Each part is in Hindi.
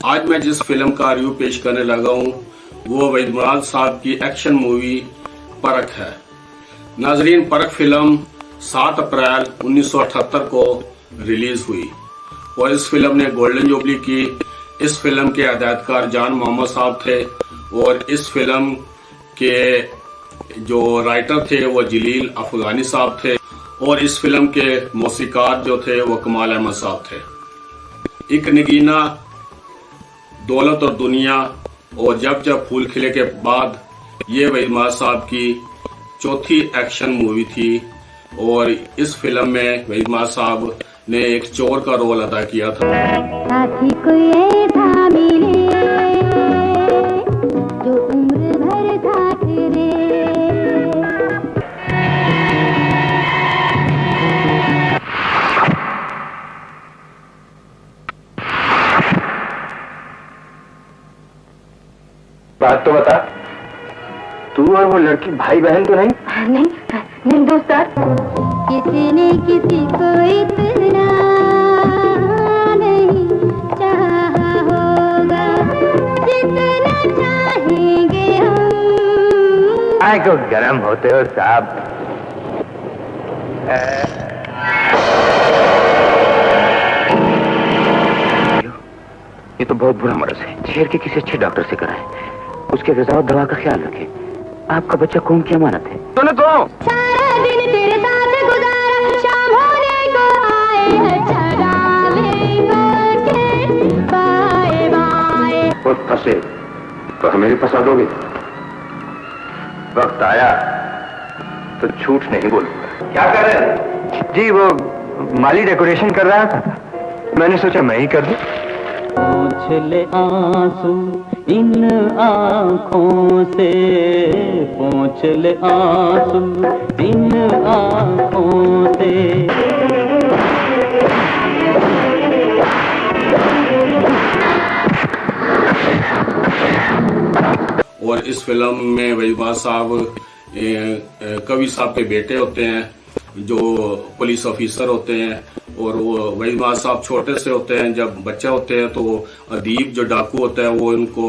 आज मैं जिस फिल्म का रिव्यू पेश करने लगा हूँ वो वहीद मुराद साहब की एक्शन मूवी परख है। नाजरीन, परख फिल्म 7 अप्रैल 1978 को रिलीज हुई और इस फिल्म ने गोल्डन जुबली की। इस फिल्म के हिदायतकार जान मोहम्मद साहब थे और इस फिल्म के जो राइटर थे वो जलील अफगानी साहब थे और इस फिल्म के मौसीकार जो थे वो कमाल अहमद साहब थे। एक नगीना, दौलत और दुनिया और जब जब फूल खिले के बाद ये वहीद मुराद साहब की चौथी एक्शन मूवी थी और इस फिल्म में वहीद मुराद साहब ने एक चोर का रोल अदा किया था। साथी कोई ऐसा मिले जो उम्र भर साथ दे। बात तो बता, तू और वो लड़की भाई बहन तो नहीं? नहीं दोस्त, किसी ने किसी को इतना नहीं चाहा होगा जितना चाहेंगे हम। आए को गरम होते हो साहब। ये तो बहुत बुरा मर्ज है। शहर के किसी अच्छे डॉक्टर से कराएं, उसके ग़िज़ा और दवा का ख्याल रखें। आपका बच्चा कौन की अमानत है। सुनो तो, सारा दिन तेरे साथ गुजारा, शाम होने को आए हैं बाय बाय। और फंसे तो हमें भी फंसा दोगे। वक्त आया तो झूठ नहीं बोलूंगा। क्या कर रहे हैं? जी वो माली डेकोरेशन कर रहा था, मैंने सोचा मैं ही कर दूं। पोंछ ले आंसू इन आँखों से, पोंछ ले आंसू इन आँखों से। और इस फिल्म में वहीद मुराद साहब कवि साहब के बेटे होते हैं जो पुलिस ऑफिसर होते हैं और वो वहीद मुराद साहब छोटे से होते हैं। जब बच्चे होते हैं तो अदीब जो डाकू होता है वो उनको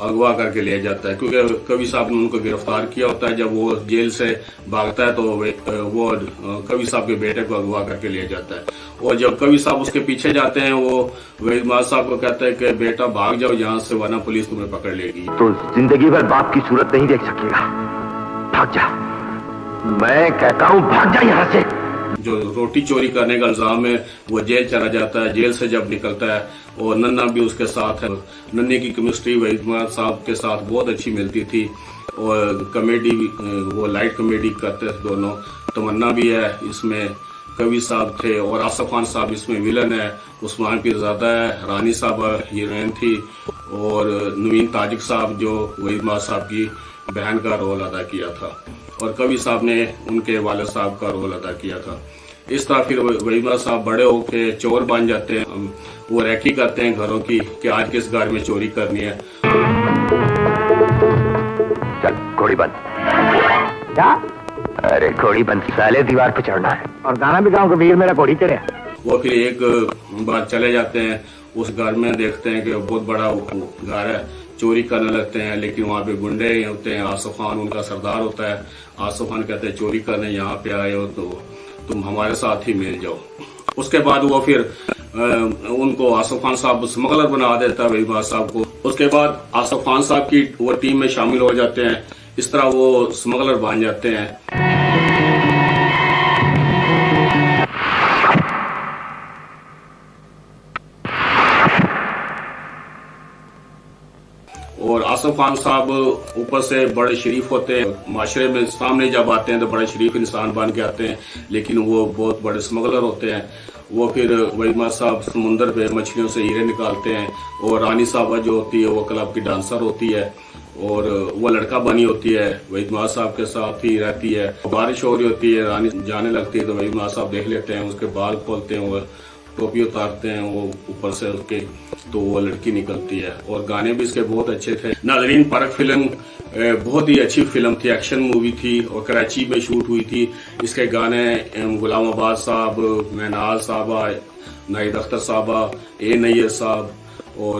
अगवा करके ले जाता है, क्योंकि कवि साहब ने उनको गिरफ्तार किया होता है। जब वो जेल से भागता है तो वो कवि साहब के बेटे को अगवा करके ले जाता है और जब कवि साहब उसके पीछे जाते हैं वो वहीद मुराद साहब को कहता है कि बेटा भाग जाओ यहाँ से वरना पुलिस तुम्हें पकड़ लेगी। तो जिंदगी भर बाप की सूरत नहीं देख सकेगा। भाग जा, मैं कहता हूँ भाग जा यहाँ से। जो रोटी चोरी करने का इल्जाम है वो जेल चला जाता है। जेल से जब निकलता है और नन्ना भी उसके साथ है। नन्ने की केमिस्ट्री वहीद मुराद साहब के साथ बहुत अच्छी मिलती थी और कॉमेडी, वो लाइट कॉमेडी करते थे दोनों। तमन्ना भी है इसमें, कवि साहब थे और आसफ खान साहब इसमें विलन है। उस्मान पीरज़ादा है, रानी साहब हीरोइन थी और नवीन ताजिक साहब जो वहीद मुराद साहब की बहन का रोल अदा किया था और कवि साहब ने उनके वालिद साहब का रोल अदा किया था। इस तरह फिर वहीद मुराद साहब बड़े होके चोर बन जाते हैं। वो रैकी करते हैं घरों की कि आज किस घर में चोरी करनी है। चल घोड़ी बंद। क्या? अरे घोड़ी बंद, साले दीवार पे चढ़ना है और गाना भी गाँव कबीर मेरा घोड़ी चढ़े। वो फिर एक बार चले जाते हैं उस घर में, देखते हैं कि बहुत बड़ा घर है, चोरी करने लगते हैं लेकिन वहाँ पे गुंडे होते हैं। आसफ खान उनका सरदार होता है। आसफ खान कहते हैं चोरी करने यहाँ पे आए हो तो तुम हमारे साथ ही मिल जाओ। उसके बाद वो फिर उनको आसफ खान साहब स्मगलर बना देता है वहीद मुराद साहब को। उसके बाद आसफ खान साहब की वो टीम में शामिल हो जाते हैं। इस तरह वो स्मगलर बन जाते हैं। और आसफ खान साहब ऊपर से बड़े शरीफ होते हैं, माशरे में सामने जब आते हैं तो बड़े शरीफ इंसान बन के आते हैं, लेकिन वो बहुत बड़े स्मगलर होते हैं। वो फिर वहीद मुराद साहब समुंदर पे मछलियों से हीरे निकालते हैं और रानी साहबा जो होती है वो क्लब की डांसर होती है और वो लड़का बनी होती है, वहीद मुराद साहब के साथ ही रहती है। बारिश हो रही होती है, रानी जाने लगती है तो वहीद मुराद साहब देख लेते हैं, उसके बाल खोलते हैं, वो टोपी उतारते हैं, वो ऊपर से उसके तो वो लड़की निकलती है। और गाने भी इसके बहुत अच्छे थे। नाज़रीन, परख फिल्म बहुत ही अच्छी फिल्म थी, एक्शन मूवी थी और कराची में शूट हुई थी। इसके गाने गुलाम अब्बास साहब, महनाज साहबा, नाहिद अख्तर साहबा, ए नैयर साहब और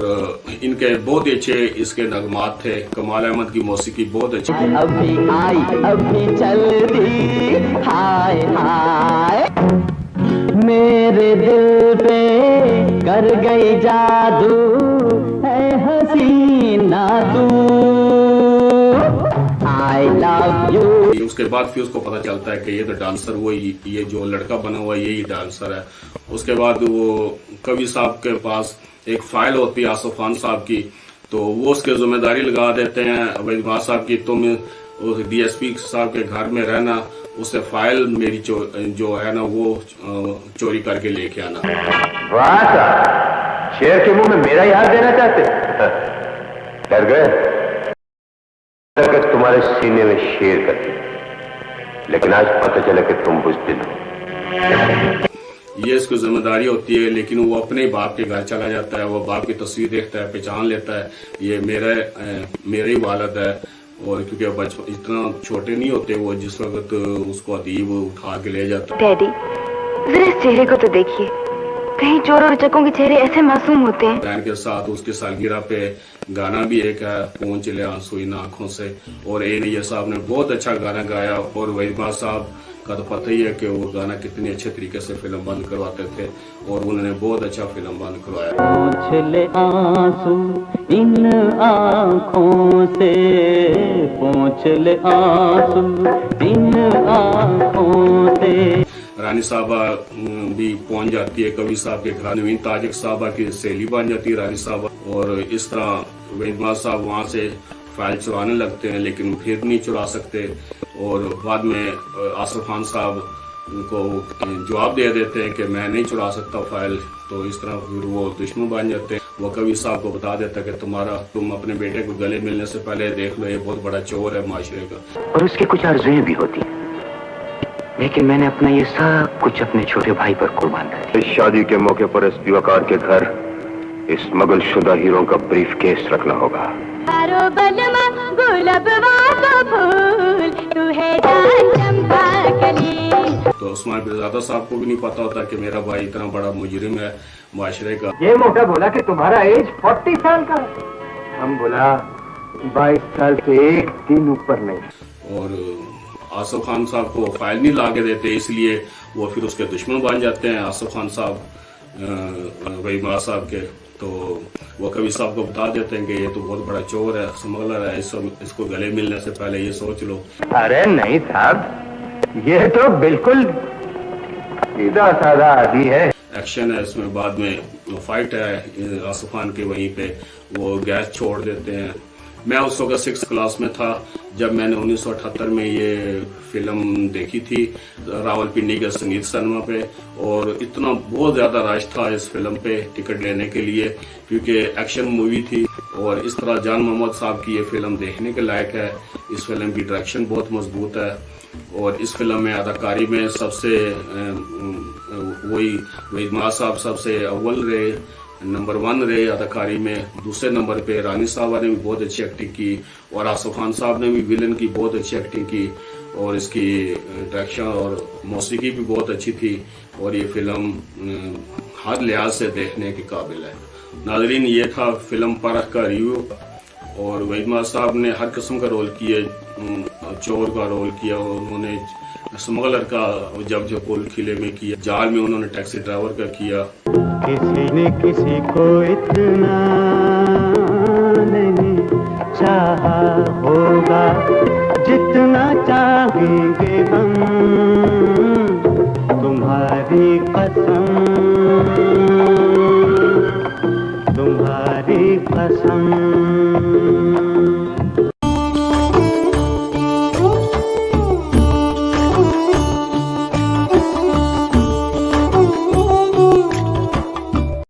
इनके बहुत ही अच्छे इसके नगमात थे। कमाल अहमद की मौसीकी बहुत अच्छी। अभी आई अभी चल दी, हाय हाय मेरे दिल पे कर गई जादू, है हसीना तू, आई लव यू। उसके बाद फिर उसको पता चलता है कि ये तो डांसर वही, ये जो लड़का बना हुआ यही डांसर है। उसके बाद वो कवि साहब के पास एक फाइल होती है आसफ खान साहब की, तो वो उसके जिम्मेदारी लगा देते हैं वहीद साहब की, तुम डीएसपी साहब के घर में रहना, उससे फाइल मेरी जो है ना वो चोरी करके लेके आना। वाह साहब, शेर के मुंह में मेरा ही हाथ देना चाहते? डर गए? तुम्हारे सीने में शेर कर दी, लेकिन आज पता चला कि तुम बुज़दिल हो। ये इसको जिम्मेदारी होती है, लेकिन वो अपने बाप के घर चला जाता है। वो बाप की तस्वीर देखता है, पहचान लेता है ये मेरे ही वालिद है। और क्योंकि बचपन इतना छोटे नहीं होते वो, जिस वक्त उसको अदीब उठा के ले जाता है। डैडी जरा इस चेहरे को तो देखिए, कहीं चोर और चकों के चेहरे ऐसे मासूम होते हैं। बहन के साथ उसकी सालगिरह पे गाना भी एक है, पहुंच चले आंसू इन आंखों से, और ए साहब ने बहुत अच्छा गाना गाया। और वहीद साहब का तो पता ही है कि वो गाना कितने अच्छे तरीके से फिल्म बंद करवाते थे, और उन्होंने बहुत अच्छा फिल्म बंद करवाया। पोंछ ले आंसू इन आँखों से, पोंछ ले आंसू इन आँखों से। रानी साहबा भी पहुंच जाती है कवि साहब के घर। नवीन ताजिक साहबा की सहेली बन जाती है रानी साहबा, और इस तरह वहीद साहब वहां से फाइल चुराने लगते हैं, लेकिन फिर नहीं चुरा सकते। और बाद में आसफ खान साहब को जवाब दे देते हैं कि मैं नहीं चुरा सकता फाइल, तो इस तरह फिर वो दुश्मन बन जाते हैं। वो कवि साहब को बता देता है कि तुम अपने बेटे को गले मिलने से पहले देख लो, ये बहुत बड़ा चोर है माशरे का। और उसकी कुछ आरज़ुएं भी होती, लेकिन मैंने अपना ये सब कुछ अपने छोटे भाई पर कुर्बान कर दिया। इस शादी के मौके पर इस दिवाकार के घर इस मुगल शुदा हीरो का ब्रीफ केस रखना होगा। तो उस्मान पीरजादा साहब को भी नहीं पता होता कि मेरा भाई इतना बड़ा मुजरिम है माशरे का। ये मोटा बोला कि तुम्हारा एज 40 साल का, हम बोला 22 साल से एक दिन ऊपर नहीं। और आसफ खान साहब को फाइल नहीं लाके देते, इसलिए वो फिर उसके दुश्मन बन जाते हैं आसफ खान साहब वहीद साहब के। तो वो कवि साहब को बता देते हैं कि ये तो बहुत बड़ा चोर है, स्मगलर है, इसको गले मिलने से पहले ये सोच लो। अरे नहीं साहब, ये तो बिल्कुल सीधा साधा आदमी है। एक्शन है इसमें, बाद में फाइट है आसफ खान के, वहीं पे वो गैस छोड़ देते हैं। मैं उस वक्त 6th क्लास में था जब मैंने 1978 में ये फिल्म देखी थी रावलपिंडी के संगीत सिनेमा पे, और इतना बहुत ज्यादा रश था इस फिल्म पे टिकट लेने के लिए, क्योंकि एक्शन मूवी थी। और इस तरह जान मोहम्मद साहब की ये फिल्म देखने के लायक है। इस फिल्म की डायरेक्शन बहुत मजबूत है, और इस फिल्म में अदाकारी में सबसे वही वहीद साहब सबसे अव्वल रहे, नंबर 1 रहे अदाकारी में। दूसरे नंबर पे रानी साहबा ने भी बहुत अच्छी एक्टिंग की, और आसफ खान साहब ने भी विलन की बहुत अच्छी एक्टिंग की, और इसकी डायरेक्शन और मौसीकी भी बहुत अच्छी थी। और ये फिल्म हर लिहाज से देखने के काबिल है। नाजरीन, ये था फिल्म परख का रिव्यू। और वहीद साहब ने हर किस्म का रोल किया, चोर का रोल किया, उन्होंने स्मगलर का जब पुल किले में किया, जाल में उन्होंने टैक्सी ड्राइवर का किया। किसी ने किसी को इतना नहीं चाहा।